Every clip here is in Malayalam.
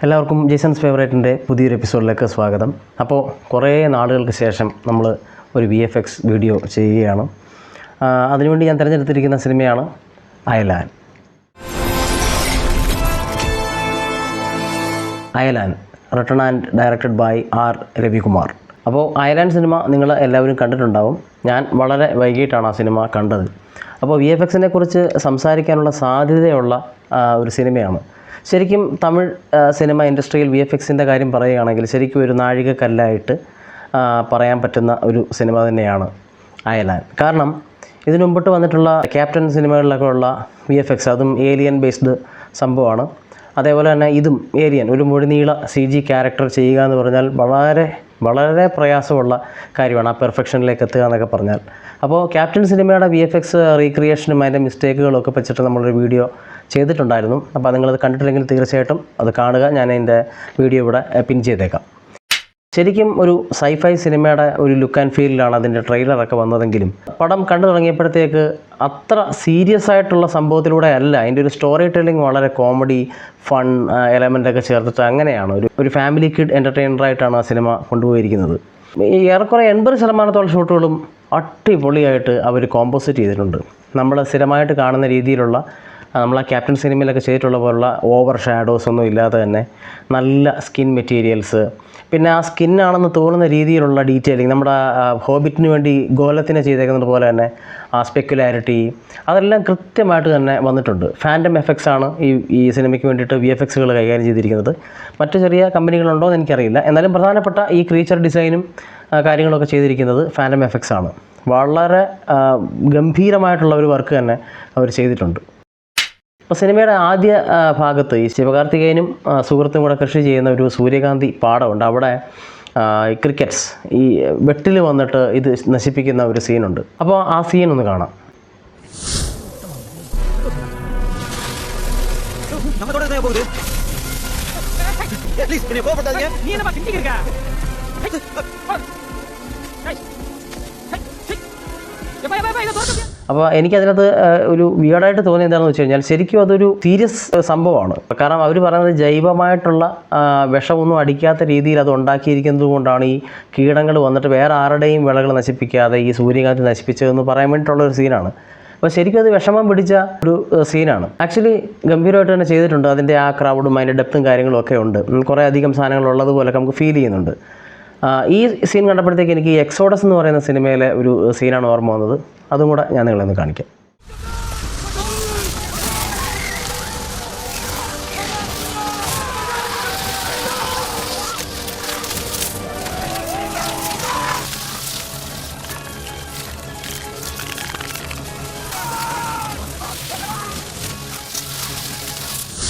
എല്ലാവർക്കും ജേസൺസ് ഫേവറേറ്റിൻ്റെ പുതിയൊരു എപ്പിസോഡിലേക്ക് സ്വാഗതം. അപ്പോൾ കുറേ നാളുകൾക്ക് ശേഷം നമ്മൾ ഒരു VFX വീഡിയോ ചെയ്യുകയാണ്. അതിനുവേണ്ടി ഞാൻ തിരഞ്ഞെടുത്തിരിക്കുന്ന സിനിമയാണ് അയലാൻ. Ayalaan written and directed by R. Ravikumar. അപ്പോൾ അയലാൻ സിനിമ നിങ്ങൾ എല്ലാവരും കണ്ടിട്ടുണ്ടാവും. ഞാൻ വളരെ വൈകിട്ടാണ് ആ സിനിമ കണ്ടത്. അപ്പോൾ VFXനെ കുറിച്ച് സംസാരിക്കാനുള്ള സാധ്യതയുള്ള ഒരു സിനിമയാണ്. ശരിക്കും തമിഴ് സിനിമ ഇൻഡസ്ട്രിയിൽ VFXൻ്റെ കാര്യം പറയുകയാണെങ്കിൽ ശരിക്കും ഒരു നാഴികക്കല്ലായിട്ട് പറയാൻ പറ്റുന്ന ഒരു സിനിമ തന്നെയാണ് അയലാൻ. കാരണം ഇതിനു മുമ്പിട്ട് വന്നിട്ടുള്ള ക്യാപ്റ്റൻ സിനിമകളിലൊക്കെ ഉള്ള VFX അതും ഏലിയൻ ബേസ്ഡ് സംഭവമാണ്. അതേപോലെ തന്നെ ഇതും ഏലിയൻ ഒരു മുഴുനീള CG ക്യാരക്ടർ ചെയ്യുക എന്ന് പറഞ്ഞാൽ വളരെ പ്രയാസമുള്ള കാര്യമാണ്, ആ പെർഫെക്ഷനിലേക്ക് എത്തുക എന്നൊക്കെ പറഞ്ഞാൽ. അപ്പോൾ ക്യാപ്റ്റൻ സിനിമയുടെ VFX റീക്രിയേഷനും അതിൻ്റെ മിസ്റ്റേക്കുകളും ഒക്കെ വെച്ചിട്ട് നമ്മളൊരു വീഡിയോ ചെയ്തിട്ടുണ്ടായിരുന്നു. അപ്പോൾ നിങ്ങളത് കണ്ടിട്ടില്ലെങ്കിൽ തീർച്ചയായിട്ടും അത് കാണുക. ഞാൻ അതിൻ്റെ വീഡിയോ ഇവിടെ പിൻ ചെയ്തേക്കാം. ശരിക്കും ഒരു സൈഫൈ സിനിമയുടെ ഒരു ലുക്ക് ആൻഡ് ഫീലിലാണ് അതിൻ്റെ ട്രെയിലറൊക്കെ വന്നതെങ്കിലും പടം കണ്ടു തുടങ്ങിയപ്പോഴത്തേക്ക് അത്ര സീരിയസ് ആയിട്ടുള്ള സംഭവത്തിലൂടെ അല്ല. അതിൻ്റെ ഒരു സ്റ്റോറി ടെല്ലിംഗ് വളരെ കോമഡി ഫൺ എലമെൻ്റൊക്കെ ചേർത്തിട്ട് അങ്ങനെയാണ് ഒരു ഫാമിലി കിഡ് എൻ്റർടൈനറായിട്ടാണ് ആ സിനിമ കൊണ്ടുപോയിരിക്കുന്നത്. ഈ ഏറെക്കുറെ 80% ഷോട്ടുകളും അടിപൊളിയായിട്ട് അവർ കോമ്പോസിറ്റ് ചെയ്തിട്ടുണ്ട്. നമ്മൾ സ്ഥിരമായിട്ട് കാണുന്ന രീതിയിലുള്ള നമ്മൾ ആ ക്യാപ്റ്റൻ സിനിമയിലൊക്കെ ചെയ്തിട്ടുള്ള പോലുള്ള ഓവർ ഷാഡോസ് ഒന്നും ഇല്ലാതെ തന്നെ നല്ല സ്കിൻ മെറ്റീരിയൽസ്, പിന്നെ ആ സ്കിന്നാണെന്ന് തോന്നുന്ന രീതിയിലുള്ള ഡീറ്റെയിലിംഗ്, നമ്മുടെ ഹോബിറ്റിന് വേണ്ടി ഗോലത്തിനെ ചെയ്തേക്കുന്നത് പോലെ തന്നെ ആ സ്പെക്കുലാരിറ്റി അതെല്ലാം കൃത്യമായിട്ട് തന്നെ വന്നിട്ടുണ്ട്. ഫാൻറ്റം എഫക്ട്സ് ആണ് ഈ സിനിമയ്ക്ക് വേണ്ടിയിട്ട് VFXകൾ കൈകാര്യം ചെയ്തിരിക്കുന്നത്. മറ്റു ചെറിയ കമ്പനികളുണ്ടോ എന്ന് എനിക്കറിയില്ല. എന്നാലും പ്രധാനപ്പെട്ട ഈ ക്രീച്ചർ ഡിസൈനും കാര്യങ്ങളൊക്കെ ചെയ്തിരിക്കുന്നത് ഫാൻറ്റം എഫക്ട്സ് ആണ്. വളരെ ഗംഭീരമായിട്ടുള്ള ഒരു വർക്ക് തന്നെ അവർ ചെയ്തിട്ടുണ്ട്. അപ്പോൾ സിനിമയുടെ ആദ്യ ഭാഗത്ത് ഈ ശിവകാർത്തികേയനും സുഹൃത്തും കൂടെ കൃഷി ചെയ്യുന്ന ഒരു സൂര്യകാന്തി പാടമുണ്ട്. അവിടെ ക്രിക്കറ്റ്സ് ഈ വെട്ടിൽ വന്നിട്ട് ഇത് നശിപ്പിക്കുന്ന ഒരു സീനുണ്ട്. അപ്പോൾ ആ സീൻ ഒന്ന് കാണാം. അപ്പോൾ എനിക്കതിനകത്ത് ഒരു വിയർഡായിട്ട് തോന്നിയത് എന്താണെന്ന് വെച്ച് കഴിഞ്ഞാൽ ശരിക്കും അതൊരു സീരിയസ് സംഭവമാണ്. കാരണം അവർ പറയുന്നത് ജൈവമായിട്ടുള്ള വിഷമൊന്നും അടിക്കാത്ത രീതിയിൽ അത് ഉണ്ടാക്കിയിരിക്കുന്നത് കൊണ്ടാണ് ഈ കീടങ്ങൾ വന്നിട്ട് വേറെ ആരുടെയും വിളകൾ നശിപ്പിക്കാതെ ഈ സൂര്യകാന്തി നശിപ്പിച്ചതെന്ന് പറയാൻ വേണ്ടിയിട്ടുള്ളൊരു സീനാണ്. അപ്പോൾ ശരിക്കും അത് വിഷമം പിടിച്ച ഒരു സീനാണ്. ആക്ച്വലി ഗംഭീരമായിട്ട് തന്നെ ചെയ്തിട്ടുണ്ട്. അതിൻ്റെ ആ ക്രൗഡും അതിൻ്റെ ഡെപ്തും കാര്യങ്ങളും ഒക്കെ ഉണ്ട്. കുറേ അധികം സാധനങ്ങൾ ഉള്ളതുപോലെ നമുക്ക് ഫീൽ ചെയ്യുന്നുണ്ട്. ഈ സീൻ കണ്ടപ്പോഴത്തേക്ക് എനിക്ക് ഈ എക്സോഡസ് എന്ന് പറയുന്ന സിനിമയിലെ ഒരു സീനാണ് ഓർമ്മ വന്നത്. അതും കൂടെ ഞാൻ നിങ്ങളെ ഒന്ന് കാണിക്കാം.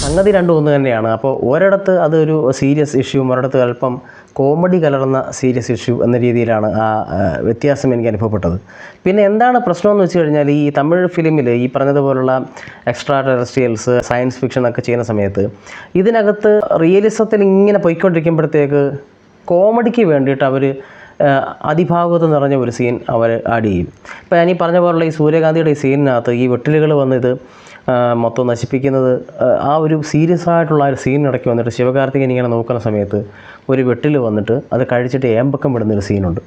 സംഗതി രണ്ടും ഒന്ന് തന്നെയാണ്. അപ്പോൾ ഒരിടത്ത് അതൊരു സീരിയസ് ഇഷ്യൂവും ഒരിടത്ത് അല്പം കോമഡി കലർന്ന സീരിയസ് ഇഷ്യൂ എന്ന രീതിയിലാണ് ആ വ്യത്യാസം എനിക്ക് അനുഭവപ്പെട്ടത്. പിന്നെ എന്താണ് പ്രശ്നമെന്ന് വെച്ച് കഴിഞ്ഞാൽ ഈ തമിഴ് ഫിലിമിൽ ഈ പറഞ്ഞതുപോലുള്ള എക്സ്ട്രാ ടെറസ്ട്രിയൽസ് സയൻസ് ഫിക്ഷനൊക്കെ ചെയ്യുന്ന സമയത്ത് ഇതിനകത്ത് റിയലിസത്തിൽ ഇങ്ങനെ പോയിക്കൊണ്ടിരിക്കുമ്പോഴത്തേക്ക് കോമഡിക്ക് വേണ്ടിയിട്ട് അവർ അതിഭാഗത്ത് നിറഞ്ഞ ഒരു സീൻ അവർ ആഡ് ചെയ്യും. ഇപ്പോൾ ഞാനീ പറഞ്ഞ പോലുള്ള ഈ സൂര്യകാന്തിയുടെ ഈ സീനിനകത്ത് ഈ വെട്ടിലുകൾ വന്നിത് മൊത്തം നശിപ്പിക്കുന്നത് ആ ഒരു സീരിയസ് ആയിട്ടുള്ള ഒരു സീനിനിടയ്ക്ക് വന്നിട്ട് ശിവകാർത്തികൻ ഇങ്ങനെ നോക്കുന്ന സമയത്ത് ഒരു വെട്ടിൽ വന്നിട്ട് അത് കഴിച്ചിട്ട് ഏമ്പക്കം വിടുന്നൊരു സീനുണ്ട്.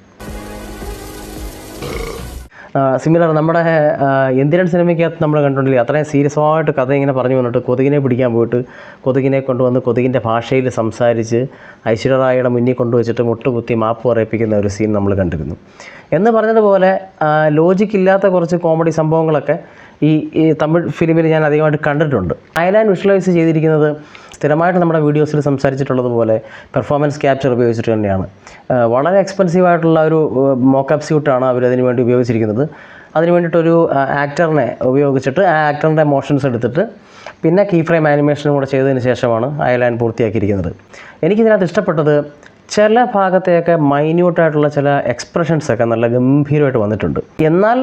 സിമിലർ നമ്മുടെ എന്തിരൻ സിനിമയ്ക്കകത്ത് നമ്മൾ കണ്ടിട്ടില്ലേ, അത്രയും സീരിയസ് ആയിട്ട് കഥ ഇങ്ങനെ പറഞ്ഞു വന്നിട്ട് കൊതുകിനെ പിടിക്കാൻ പോയിട്ട് കൊതുകിനെ കൊണ്ടുവന്ന് കൊതുകിൻ്റെ ഭാഷയിൽ സംസാരിച്ച് ഐശ്വര്യ റായിയുടെ മുന്നിൽ കൊണ്ടുവച്ചിട്ട് മുട്ടുകുത്തി മാപ്പ് പറയിപ്പിക്കുന്ന ഒരു സീൻ നമ്മൾ കണ്ടിരുന്നു. എന്ന് പറഞ്ഞതുപോലെ ലോജിക്കില്ലാത്ത കുറച്ച് കോമഡി സംഭവങ്ങളൊക്കെ ഈ തമിഴ് ഫിലിമിൽ ഞാൻ അധികമായിട്ട് കണ്ടിട്ടുണ്ട്. അയലാൻ വിഷ്വലൈസ് ചെയ്തിരിക്കുന്നത് സ്ഥിരമായിട്ട് നമ്മുടെ വീഡിയോസിൽ സംസാരിച്ചിട്ടുള്ളതുപോലെ പെർഫോമൻസ് ക്യാപ്ചർ ഉപയോഗിച്ചിട്ട് തന്നെയാണ്. വളരെ എക്സ്പെൻസീവായിട്ടുള്ള ഒരു മോക്കപ്പ് സ്യൂട്ടാണ് അവരതിന് വേണ്ടി ഉപയോഗിച്ചിരിക്കുന്നത്. അതിന് വേണ്ടിയിട്ടൊരു ആക്ടറിനെ ഉപയോഗിച്ചിട്ട് ആ ആക്ടറിൻ്റെ മോഷൻസ് എടുത്തിട്ട് പിന്നെ കീ ഫ്രെയിം ആനിമേഷനും കൂടെ ചെയ്തതിന് ശേഷമാണ് അയലാൻ പൂർത്തിയാക്കിയിരിക്കുന്നത്. എനിക്കിതിനകത്ത് ഇഷ്ടപ്പെട്ടത് ചില ഭാഗത്തെയൊക്കെ മൈന്യൂട്ടായിട്ടുള്ള ചില എക്സ്പ്രഷൻസൊക്കെ നല്ല ഗംഭീരമായിട്ട് വന്നിട്ടുണ്ട്. എന്നാൽ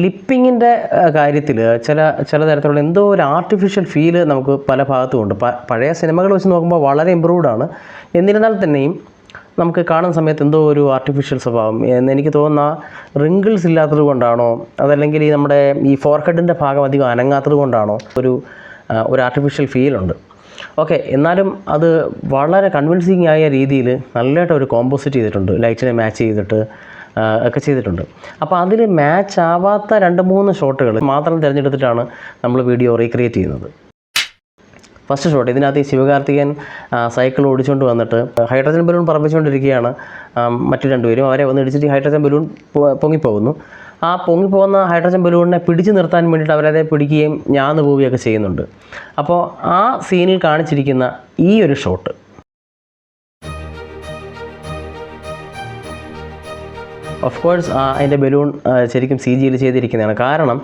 ലിപ്പിങ്ങിൻ്റെ കാര്യത്തിൽ ചില തരത്തിലുള്ള എന്തോ ഒരു ആർട്ടിഫിഷ്യൽ ഫീല് നമുക്ക് പല ഭാഗത്തുമുണ്ട്. പഴയ സിനിമകൾ വെച്ച് നോക്കുമ്പോൾ വളരെ ഇമ്പ്രൂവ്ഡാണ്. എന്നിരുന്നാൽ തന്നെയും നമുക്ക് കാണുന്ന സമയത്ത് എന്തോ ഒരു ആർട്ടിഫിഷ്യൽ സ്വഭാവം എനിക്ക് തോന്നുന്ന റിങ്കിൾസ് ഇല്ലാത്തത് കൊണ്ടാണോ അതല്ലെങ്കിൽ ഈ ഫോർഹെഡിൻ്റെ ഭാഗം അധികം അനങ്ങാത്തത് കൊണ്ടാണോ ഒരു ആർട്ടിഫിഷ്യൽ ഫീലുണ്ട്. ഓക്കെ, എന്നാലും അത് വളരെ കൺവിൻസിങ് ആയ രീതിയിൽ നല്ലതായിട്ട് ഒരു കോമ്പോസിറ്റ് ചെയ്തിട്ടുണ്ട്, ലൈറ്റിനെ മാച്ച് ചെയ്തിട്ട് ഒക്കെ ചെയ്തിട്ടുണ്ട്. അപ്പോൾ അതിൽ മാച്ച് ആവാത്ത 2-3 ഷോട്ടുകൾ മാത്രം തിരഞ്ഞെടുത്തിട്ടാണ് നമ്മൾ വീഡിയോ റീക്രിയേറ്റ് ചെയ്യുന്നത്. ഫസ്റ്റ് ഷോട്ട്, ഇതിനകത്ത് ഈ ശിവകാർത്തികൻ സൈക്കിൾ ഓടിച്ചുകൊണ്ട് വന്നിട്ട് ഹൈഡ്രജൻ ബലൂൺ പറപ്പിച്ചുകൊണ്ടിരിക്കുകയാണ്. മറ്റു രണ്ടുപേരും അവരെ ഒന്ന് ഇടിച്ചിട്ട് ഹൈഡ്രജൻ ബലൂൺ പൊങ്ങിപ്പോകുന്നു. ആ പൊങ്ങിപ്പോകുന്ന ഹൈഡ്രജൻ ബലൂണിനെ പിടിച്ചു നിർത്താൻ വേണ്ടിയിട്ട് അവരതെ പിടിക്കുകയും ഞാന്ന് പോവുകയൊക്കെ ചെയ്യുന്നുണ്ട്. അപ്പോൾ ആ സീനിൽ കാണിച്ചിരിക്കുന്ന ഈ ഒരു ഷോട്ട് ഓഫ് കോഴ്സ് അതിൻ്റെ ബലൂൺ ശരിക്കും CGയിൽ ചെയ്തിരിക്കുന്നതാണ്. കാരണം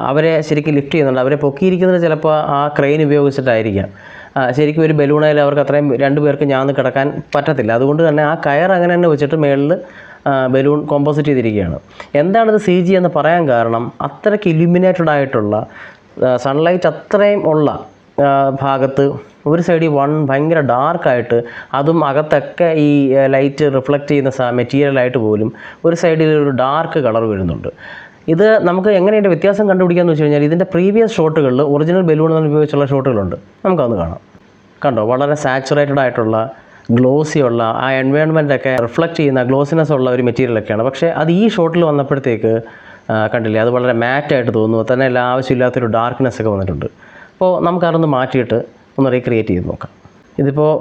അവരെ ശരിക്കും ലിഫ്റ്റ് ചെയ്യുന്നുണ്ട്. അവരെ പൊക്കിയിരിക്കുന്നത് ചിലപ്പോൾ ആ ക്രെയിൻ ഉപയോഗിച്ചിട്ടായിരിക്കാം. ശരിക്കും ഒരു ബലൂണായാലും അവർക്ക് അത്രയും 2 പേർക്ക് ഞാന്ന് കിടക്കാൻ പറ്റത്തില്ല. അതുകൊണ്ട് തന്നെ ആ കയർ അങ്ങനെ തന്നെ വെച്ചിട്ട് മേളിൽ ബലൂൺ കോമ്പോസിറ്റ് ചെയ്തിരിക്കുകയാണ്. എന്താണിത് CG എന്ന് പറയാൻ കാരണം, അത്രയ്ക്ക് ഇല്യൂമിനേറ്റഡ് ആയിട്ടുള്ള സൺലൈറ്റ് അത്രയും ഉള്ള ഭാഗത്ത് ഒരു സൈഡിൽ ഭയങ്കര ഡാർക്കായിട്ട്, അതും അകത്തൊക്കെ ഈ ലൈറ്റ് റിഫ്ലക്റ്റ് ചെയ്യുന്ന മെറ്റീരിയലായിട്ട് പോലും ഒരു സൈഡിൽ ഒരു ഡാർക്ക് കളർ വരുന്നുണ്ട്. ഇത് നമുക്ക് എങ്ങനെ ഇതിൻ്റെ വ്യത്യാസം കണ്ടുപിടിക്കാമെന്ന് വെച്ച് കഴിഞ്ഞാൽ, ഇതിൻ്റെ പ്രീവിയസ് ഷോട്ടുകളിൽ ഒറിജിനൽ ബലൂൺ ഉപയോഗിച്ചുള്ള ഷോട്ടുകളുണ്ട്. നമുക്കതൊന്ന് കാണാം. കണ്ടോ, വളരെ സാച്ചുറേറ്റഡ് ആയിട്ടുള്ള ഗ്ലോസി ഉള്ള ആ എൻവയോൺമെൻറ്റൊക്കെ റിഫ്ലക്റ്റ് ചെയ്യുന്ന ഗ്ലോസിനെസ് ഉള്ള ഒരു മെറ്റീരിയലൊക്കെയാണ്. പക്ഷേ അത് ഈ ഷോട്ടിൽ വന്നപ്പോഴത്തേക്ക് കണ്ടില്ലേ, അത് വളരെ മാറ്റായിട്ട് തോന്നുന്നു. തന്നെ എല്ലാ ആവശ്യമില്ലാത്തൊരു ഡാർക്ക്നെസ് ഒക്കെ വന്നിട്ടുണ്ട്. അപ്പോൾ നമുക്കതൊന്ന് മാറ്റിയിട്ട് ഒന്ന് റീക്രിയേറ്റ് ചെയ്ത് നോക്കാം. ഇതിപ്പോൾ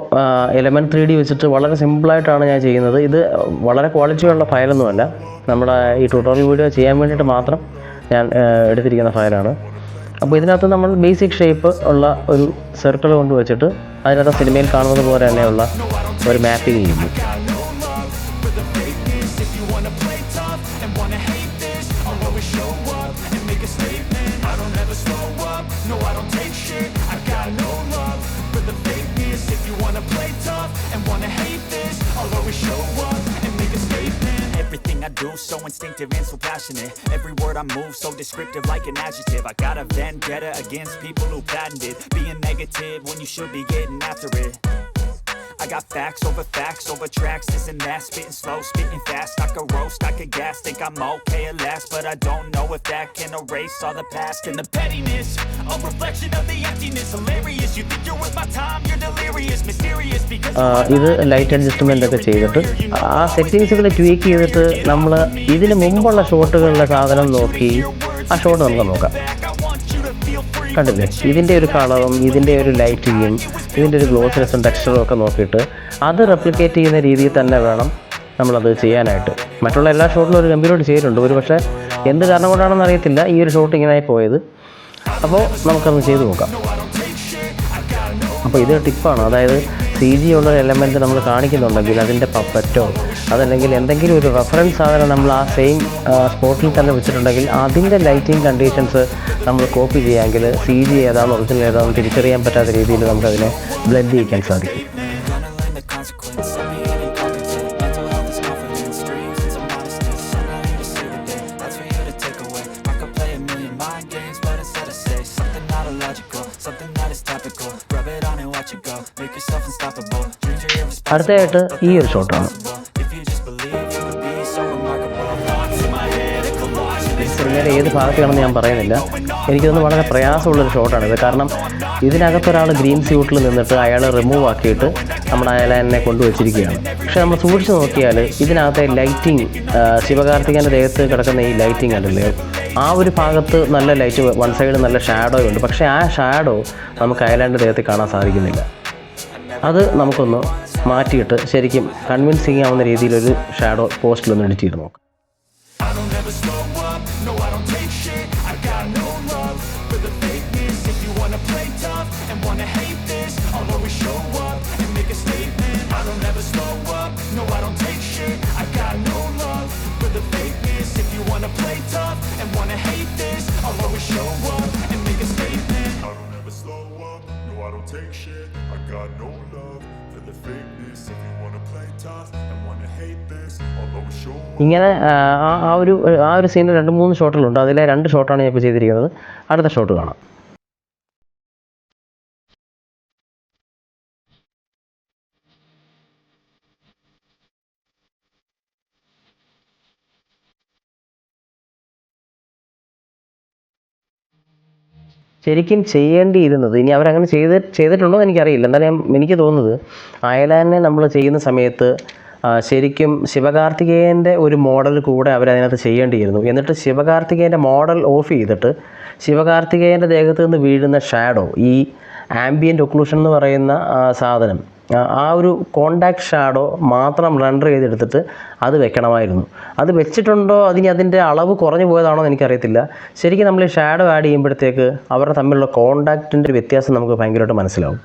Element 3D വെച്ചിട്ട് വളരെ സിമ്പിളായിട്ടാണ് ഞാൻ ചെയ്യുന്നത്. ഇത് വളരെ ക്വാളിറ്റിയുള്ള ഫയലൊന്നുമല്ല, നമ്മുടെ ഈ ട്യൂട്ടോറിയൽ വീഡിയോ ചെയ്യാൻ വേണ്ടിയിട്ട് മാത്രം ഞാൻ എടുത്തിരിക്കുന്ന ഫയലാണ്. അപ്പോൾ ഇതിനകത്ത് നമ്മൾ ബേസിക് ഷേപ്പ് ഉള്ള ഒരു സർക്കിൾ കൊണ്ട് വെച്ചിട്ട് അതിനകത്ത് സിനിമയിൽ കാണുന്നത് പോലെ തന്നെയുള്ള ഒരു മാപ്പിംഗ് ചെയ്യുന്നു. I do, so instinctive and so passionate. Every word I move, so descriptive like an adjective. I got a vendetta against people who patented being negative when you should be getting after it. I got facts over tracks, this and that. Spitting slow, spitting fast, I could roast, I could gas. Think I'm okay at last, but I don't know if that can erase all the past. And the pettiness, a reflection of the emptiness. Hilarious, you think you're worth my time, you're delirious. Mysterious because ഇത് ലൈറ്റ് അഡ്ജസ്റ്റ്മെൻ്റ് ഒക്കെ ചെയ്തിട്ട് ആ സെറ്റിങ്സുകൾ ട്വീക്ക് ചെയ്തിട്ട് നമ്മൾ ഇതിന് മുമ്പുള്ള ഷോട്ടുകളിലെ സാധനം നോക്കി ആ ഷോട്ട് നമുക്ക് നോക്കാം. കണ്ടില്ലേ, ഇതിൻ്റെ ഒരു കളറും ഇതിൻ്റെ ഒരു ലൈറ്റിങ്ങും ഇതിൻ്റെ ഒരു ഗ്ലോസിനെസ്സും ടെക്സ്ചറും ഒക്കെ നോക്കിയിട്ട് അത് റെപ്ലിക്കേറ്റ് ചെയ്യുന്ന രീതിയിൽ തന്നെ വേണം നമ്മളത് ചെയ്യാനായിട്ട്. മറ്റുള്ള എല്ലാ ഷോട്ടിലും ഒരു ഗംഭീരമായിട്ട് ചെയ്തിട്ടുണ്ട്. ഒരു പക്ഷേ എന്ത് കാരണം കൊണ്ടാണെന്ന് അറിയത്തില്ല ഈ ഒരു ഷോട്ട് ഇങ്ങനെയായി പോയത്. അപ്പോൾ നമുക്കത് ചെയ്ത് നോക്കാം. അപ്പോൾ ഇത് ടിപ്പാണ്, അതായത് CG ഉള്ള എലമെൻറ്റ് നമ്മൾ കാണിക്കുന്നുണ്ടെങ്കിൽ അതിൻ്റെ പപ്പറ്റോ അതല്ലെങ്കിൽ എന്തെങ്കിലും ഒരു റെഫറൻസ് സാധനം നമ്മൾ ആ സെയിം സ്പോട്ടിൽ തന്നെ വെച്ചിട്ടുണ്ടെങ്കിൽ അതിൻ്റെ ലൈറ്റിംഗ് കണ്ടീഷൻസ് നമ്മൾ കോപ്പി ചെയ്യാമെങ്കിൽ CG ഏതാണ് ഒറിജിനൽ ഏതാണെന്ന് തിരിച്ചറിയാൻ പറ്റാത്ത രീതിയിൽ നമുക്കതിനെ ബ്ലെൻഡ് ചെയ്യിക്കാൻ സാധിക്കും. അടുത്തതായിട്ട് ഈ ഒരു ഷോട്ടാണ്. സിനിമയുടെ ഏത് ഭാഗത്താണെന്ന് ഞാൻ പറയുന്നില്ല, എനിക്കൊന്ന് വളരെ പ്രയാസമുള്ളൊരു ഷോട്ടാണിത്. കാരണം ഇതിനകത്തൊരാൾ ഗ്രീൻ സ്യൂട്ടിൽ നിന്നിട്ട് അയാൾ റിമൂവ് ആക്കിയിട്ട് നമ്മുടെ അയലാനെ കൊണ്ടുവച്ചിരിക്കുകയാണ്. പക്ഷേ നമ്മൾ സൂക്ഷിച്ച് നോക്കിയാൽ ഇതിനകത്തെ ലൈറ്റിങ്, ശിവകാർത്തികൻ്റെ ദേഹത്ത് കിടക്കുന്ന ഈ ലൈറ്റിങ് അല്ലല്ലേ, ആ ഒരു ഭാഗത്ത് നല്ല ലൈറ്റ്, വൺ സൈഡ് നല്ല ഷാഡോ ഉണ്ട്. പക്ഷേ ആ ഷാഡോ നമുക്ക് അയലാൻ്റെ ദേഹത്ത് കാണാൻ സാധിക്കുന്നില്ല. അത് നമുക്കൊന്ന് മാറ്റിയിട്ട് ശരിക്കും കൺവിൻസിങ് ആവുന്ന രീതിയിലൊരു ഷാഡോ പോസ്റ്റിലൊന്ന് എഡിറ്റ് ചെയ്ത് നോക്കാം. ഇങ്ങനെ ആ ഒരു സീനിൽ 2-3 ഷോട്ടുകളുണ്ട്. അതിലെ 2 ഷോട്ടാണ് ഞാൻ ഇപ്പോൾ ചെയ്തിരിക്കുന്നത്. അടുത്ത ഷോട്ട് കാണാം. ശരിക്കും ചെയ്യേണ്ടിയിരുന്നത്, ഇനി അവരങ്ങനെ ചെയ്തിട്ടുണ്ടോ എന്ന് എനിക്കറിയില്ല, എന്നാലും എനിക്ക് തോന്നുന്നത് അയലാനെ നമ്മൾ ചെയ്യുന്ന സമയത്ത് ശരിക്കും ശിവകാർത്തികേയൻ്റെ ഒരു മോഡൽ കൂടെ അവരതിനകത്ത് ചെയ്യേണ്ടിയിരുന്നു. എന്നിട്ട് ശിവകാർത്തികേയൻ്റെ മോഡൽ ഓഫ് ചെയ്തിട്ട് ശിവകാർത്തികേയൻ്റെ ദേഹത്ത് നിന്ന് വീഴുന്ന ഷാഡോ, ഈ ആംബിയൻ്റ് ഒക്ലൂഷൻ എന്ന് പറയുന്ന സാധനം, ആ ഒരു കോണ്ടാക്ട് ഷാഡോ മാത്രം റെൻഡർ ചെയ്തെടുത്തിട്ട് അത് വെക്കണമായിരുന്നു. അത് വെച്ചിട്ടുണ്ടോ, അതിൻ്റെ അളവ് കുറഞ്ഞു പോയതാണോ എന്ന് എനിക്കറിയത്തില്ല. ശരിക്കും നമ്മൾ ഈ ഷാഡോ ആഡ് ചെയ്യുമ്പോഴത്തേക്ക് അവരുടെ തമ്മിലുള്ള കോണ്ടാക്റ്റിൻ്റെ ഒരു വ്യത്യാസം നമുക്ക് ഭയങ്കരമായിട്ട് മനസ്സിലാവും.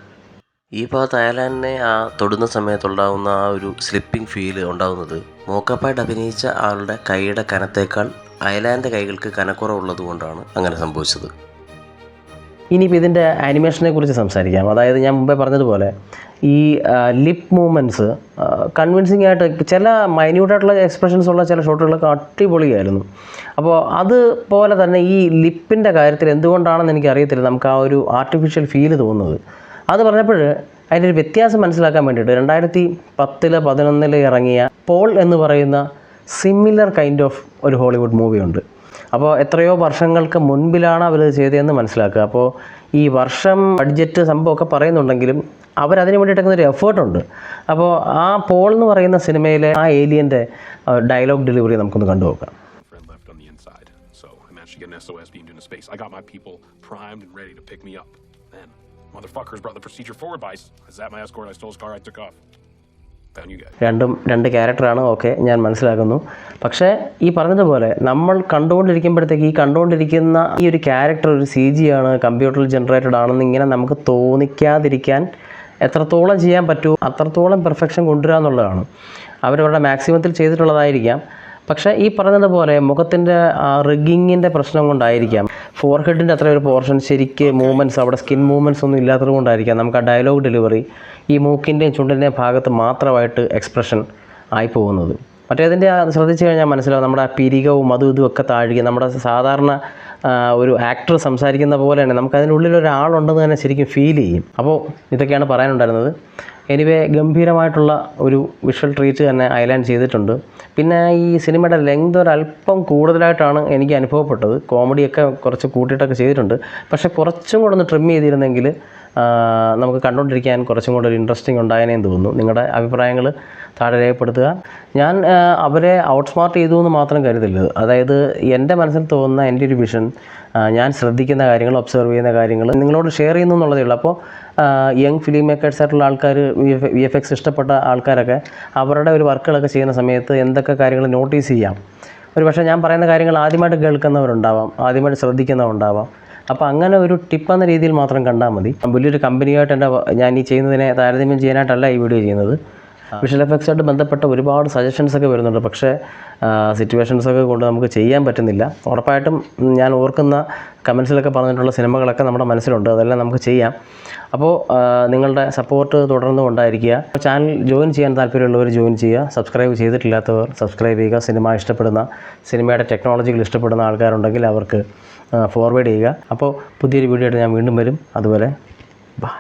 ഈ ഭാഗത്ത് അയലാനെ തൊടുന്ന സമയത്തുണ്ടാകുന്ന ആ ഒരു സ്ലിപ്പിംഗ് ഫീല് ഉണ്ടാകുന്നത് മോക്കപ്പായിട്ട് അഭിനയിച്ച ആളുടെ കൈയുടെ കനത്തേക്കാൾ അയലാൻ്റെ കൈകൾക്ക് കനക്കുറവുള്ളത് കൊണ്ടാണ് അങ്ങനെ സംഭവിച്ചത്. ഇനിയിപ്പോൾ ഇതിൻ്റെ ആനിമേഷനെ കുറിച്ച് സംസാരിക്കാം. അതായത് ഞാൻ മുമ്പേ പറഞ്ഞതുപോലെ ഈ ലിപ്പ് മൂവ്മെൻറ്റ്സ് കൺവിൻസിങ് ആയിട്ട്, ചില മൈന്യൂട്ടായിട്ടുള്ള എക്സ്പ്രഷൻസ് ഉള്ള ചില ഷോട്ടുകളൊക്കെ അടിപൊളിയായിരുന്നു. അപ്പോൾ അതുപോലെ തന്നെ ഈ ലിപ്പിൻ്റെ കാര്യത്തിൽ എന്തുകൊണ്ടാണെന്ന് എനിക്കറിയത്തില്ല നമുക്ക് ആ ഒരു ആർട്ടിഫിഷ്യൽ ഫീല് തോന്നുന്നത്. അത് പറഞ്ഞപ്പോൾ അതിൻ്റെ ഒരു വ്യത്യാസം മനസ്സിലാക്കാൻ വേണ്ടിയിട്ട് 2010-11 ഇറങ്ങിയ പോൾ എന്ന് പറയുന്ന സിമിലർ കൈൻഡ് ഓഫ് ഒരു ഹോളിവുഡ് മൂവിയുണ്ട്. അപ്പോൾ എത്രയോ വർഷങ്ങൾക്ക് മുൻപിലാണ് അവർ ചെയ്തതെന്ന് മനസ്സിലാക്കുക. അപ്പോൾ ഈ വർഷം ബഡ്ജറ്റ് സംഭവമൊക്കെ പറയുന്നുണ്ടെങ്കിലും അവരതിന് വേണ്ടിയിട്ടൊക്കെ ഒരു എഫേർട്ടുണ്ട്. അപ്പോൾ ആ പോൾ എന്ന് പറയുന്ന സിനിമയിലെ ആ ഏലിയൻ്റെ ഡയലോഗ് ഡെലിവറി നമുക്കൊന്ന് കണ്ടുനോക്കാം. Motherfuckers brought the procedure forward by. Is that my escort? I stole his car. I took off. രണ്ട് ക്യാരക്ടറാണ്, ഓക്കെ, ഞാൻ മനസ്സിലാക്കുന്നു. പക്ഷേ ഈ പറഞ്ഞതുപോലെ നമ്മൾ കണ്ടുകൊണ്ടിരിക്കുമ്പോഴത്തേക്ക് ഈ കണ്ടുകൊണ്ടിരിക്കുന്ന ഈ ഒരു ക്യാരക്ടർ ഒരു CG ആണ്, കമ്പ്യൂട്ടറിൽ ജനറേറ്റഡ് ആണെന്ന് ഇങ്ങനെ നമുക്ക് തോന്നിക്കാതിരിക്കാൻ എത്രത്തോളം ചെയ്യാൻ പറ്റുമോ അത്രത്തോളം പെർഫെക്ഷൻ കൊണ്ടുവരിക എന്നുള്ളതാണ്. അവരവരുടെ മാക്സിമത്തിൽ ചെയ്തിട്ടുള്ളതായിരിക്കാം. പക്ഷേ ഈ പറഞ്ഞതുപോലെ മുഖത്തിൻ്റെ റിഗിങ്ങിൻ്റെ പ്രശ്നം കൊണ്ടായിരിക്കാം, ഫോർഹെഡിൻ്റെ അത്ര ഒരു പോർഷൻ ശരിക്ക് മൂവ്മെൻറ്റ്സ്, അവിടെ സ്കിൻ മൂവ്മെൻറ്റ്സ് ഒന്നും ഇല്ലാത്തത് കൊണ്ടായിരിക്കാം നമുക്ക് ആ ഡയലോഗ് ഡെലിവറി ഈ മൂക്കിൻ്റെയും ചുണ്ടിൻ്റെയും ഭാഗത്ത് മാത്രമായിട്ട് എക്സ്പ്രഷൻ ആയി പോകുന്നത്. മറ്റേതിൻ്റെ ശ്രദ്ധിച്ചു കഴിഞ്ഞാൽ മനസ്സിലാവും നമ്മുടെ ആ പിരികവും അതും ഇതും ഒക്കെ താഴുകയും നമ്മുടെ സാധാരണ ഒരു ആക്ടർ സംസാരിക്കുന്ന പോലെ തന്നെ നമുക്ക് അതിനുള്ളിൽ ഒരാളുണ്ടെന്ന് തന്നെ ശരിക്കും ഫീൽ ചെയ്യും. അപ്പോൾ ഇതൊക്കെയാണ് പറയാനുണ്ടായിരുന്നത്. എനിവേ ഗംഭീരമായിട്ടുള്ള ഒരു വിഷ്വൽ ട്രീറ്റ് തന്നെ അയലാൻ ചെയ്തിട്ടുണ്ട്. പിന്നെ ഈ സിനിമയുടെ ലെങ്ത് ഒരല്പം കൂടുതലായിട്ടാണ് എനിക്ക് അനുഭവപ്പെട്ടത്. കോമഡിയൊക്കെ കുറച്ച് കൂട്ടിയിട്ടൊക്കെ ചെയ്തിട്ടുണ്ട്. പക്ഷേ കുറച്ചും കൂടെ ഒന്ന് ട്രിം ചെയ്തിരുന്നെങ്കിൽ നമുക്ക് കണ്ടുകൊണ്ടിരിക്കാൻ കുറച്ചും കൂടെ ഒരു ഇൻട്രസ്റ്റിംഗ് ഉണ്ടായതിനേന്ന് തോന്നുന്നു. നിങ്ങളുടെ അഭിപ്രായങ്ങൾ താഴെ രേഖപ്പെടുത്തുക. ഞാൻ അവരെ ഔട്ട്സ്മാർട്ട് ചെയ്തു എന്ന് മാത്രം കരുതരുത്. അതായത് എൻ്റെ മനസ്സിൽ തോന്നുന്ന എൻ്റെ ഒരു വിഷൻ, ഞാൻ ശ്രദ്ധിക്കുന്ന കാര്യങ്ങൾ, ഒബ്സർവ് ചെയ്യുന്ന കാര്യങ്ങൾ നിങ്ങളോട് ഷെയർ ചെയ്യുന്നു എന്നുള്ളതേ ഉള്ളൂ. അപ്പോൾ യങ് ഫിലിം മേക്കേഴ്സ് ആയിട്ടുള്ള ആൾക്കാർ, VFX ഇഷ്ടപ്പെട്ട ആൾക്കാരൊക്കെ അവരുടെ ഒരു വർക്കുകളൊക്കെ ചെയ്യുന്ന സമയത്ത് എന്തൊക്കെ കാര്യങ്ങൾ നോട്ടീസ് ചെയ്യാം. ഒരു പക്ഷേ ഞാൻ പറയുന്ന കാര്യങ്ങൾ ആദ്യമായിട്ട് കേൾക്കുന്നവരുണ്ടാവാം, ആദ്യമായിട്ട് ശ്രദ്ധിക്കുന്നവരുണ്ടാവാം. അപ്പോൾ അങ്ങനെ ഒരു ടിപ്പ് എന്ന രീതിയിൽ മാത്രം കണ്ടാൽ മതി. വലിയൊരു കമ്പനിയായിട്ട് ഞാൻ ഈ ചെയ്യുന്നതിനെ താരതമ്യം ചെയ്യാനായിട്ടല്ല ഈ വീഡിയോ ചെയ്യുന്നത്. വിഷ്വൽ എഫക്ട്സായിട്ട് ബന്ധപ്പെട്ട ഒരുപാട് സജഷൻസൊക്കെ വരുന്നുണ്ട്. പക്ഷേ സിറ്റുവേഷൻസൊക്കെ കൊണ്ട് നമുക്ക് ചെയ്യാൻ പറ്റുന്നില്ല. ഉറപ്പായിട്ടും ഞാൻ ഓർക്കുന്ന കമൻസിലൊക്കെ പറഞ്ഞിട്ടുള്ള സിനിമകളൊക്കെ നമ്മുടെ മനസ്സിലുണ്ട്, അതെല്ലാം നമുക്ക് ചെയ്യാം. അപ്പോൾ നിങ്ങളുടെ സപ്പോർട്ട് തുടർന്നും ഉണ്ടായിരിക്കുക. ചാനൽ ജോയിൻ ചെയ്യാൻ താല്പര്യമുള്ളവർ ജോയിൻ ചെയ്യുക. സബ്സ്ക്രൈബ് ചെയ്തിട്ടില്ലാത്തവർ സബ്സ്ക്രൈബ് ചെയ്യുക. സിനിമ ഇഷ്ടപ്പെടുന്ന, സിനിമയുടെ ടെക്നോളജികൾ ഇഷ്ടപ്പെടുന്ന ആൾക്കാരുണ്ടെങ്കിൽ അവർക്ക് ഫോർവേഡ് ചെയ്യുക. അപ്പോൾ പുതിയൊരു വീഡിയോ ആയിട്ട് ഞാൻ വീണ്ടും വരും. അതുപോലെ ബൈ.